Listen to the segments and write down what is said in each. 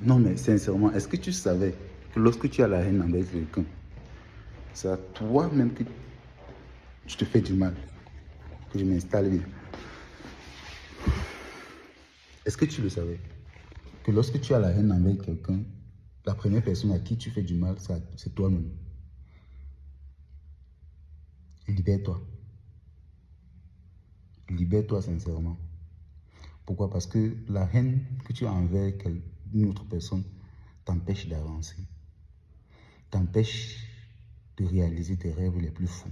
Non, mais sincèrement, est-ce que tu savais que lorsque tu as la haine envers quelqu'un, c'est à toi-même que tu te fais du mal, que je m'installe bien. Est-ce que tu le savais? Que lorsque tu as la haine envers quelqu'un, la première personne à qui tu fais du mal, c'est toi-même. Libère-toi. Libère-toi sincèrement. Pourquoi? Parce que la haine que tu as envers une autre personne t'empêche d'avancer, t'empêche de réaliser tes rêves les plus fous.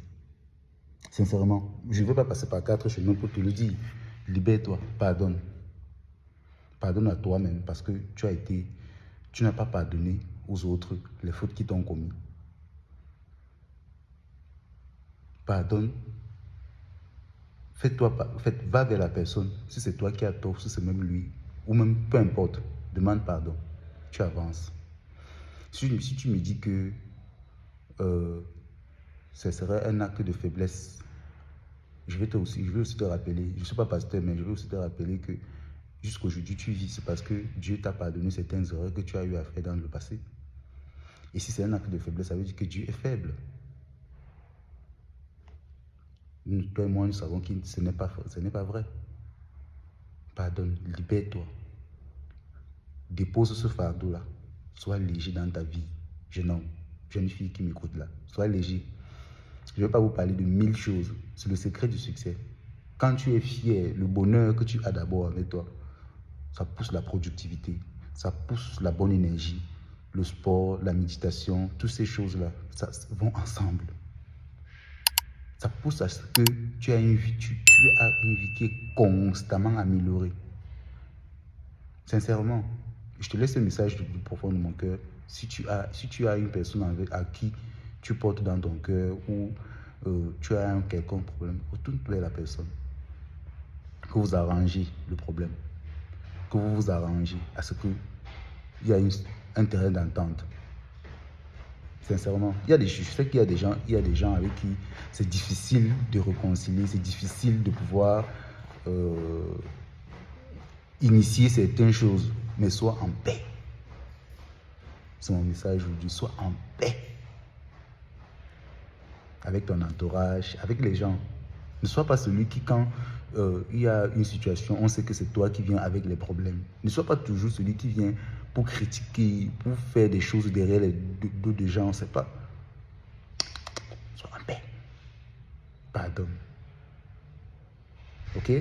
Sincèrement, je ne veux pas passer par 4 chemins pour te le dire. Libère-toi, pardonne. Pardonne à toi-même parce que tu n'as pas pardonné aux autres les fautes qui t'ont commis. Pardonne, va vers la personne. Si c'est toi qui as tort, si c'est même lui, ou même peu importe, demande pardon. Tu avances. Si tu me dis que ce serait un acte de faiblesse, je vais aussi te rappeler, je ne suis pas pasteur, mais je vais aussi te rappeler que jusqu'aujourd'hui tu vis, c'est parce que Dieu t'a pardonné certaines erreurs que tu as eu à faire dans le passé. Et si c'est un acte de faiblesse, ça veut dire que Dieu est faible. Toi et moi, nous savons que ce n'est pas vrai. Pardonne, libère-toi. Dépose ce fardeau-là. Sois léger dans ta vie, jeune homme, jeune fille qui m'écoute là. Sois léger. Je ne vais pas vous parler de 1000 choses. C'est le secret du succès. Quand tu es fier, le bonheur que tu as d'abord avec toi, ça pousse la productivité, ça pousse la bonne énergie, le sport, la méditation, toutes ces choses-là, ça vont ensemble. Ça pousse à ce que tu as une vie qui est constamment améliorée. Sincèrement, je te laisse ce message du profond de mon cœur. Si tu as une personne à qui tu portes dans ton cœur ou tu as un quelconque problème, retourne vers la personne. Que vous arrangez le problème. Que vous vous arrangez à ce qu'il y a un terrain d'entente. Sincèrement, je sais qu'il y a des gens avec qui c'est difficile de réconcilier, c'est difficile de pouvoir initier certaines choses, mais sois en paix. C'est mon message aujourd'hui, sois en paix avec ton entourage, avec les gens. Ne sois pas celui qui, quand il y a une situation, on sait que c'est toi qui viens avec les problèmes. Ne sois pas toujours celui qui vient pour critiquer, pour faire des choses derrière les dos des gens, on ne sait pas. Sois en paix. Pardonne. Ok?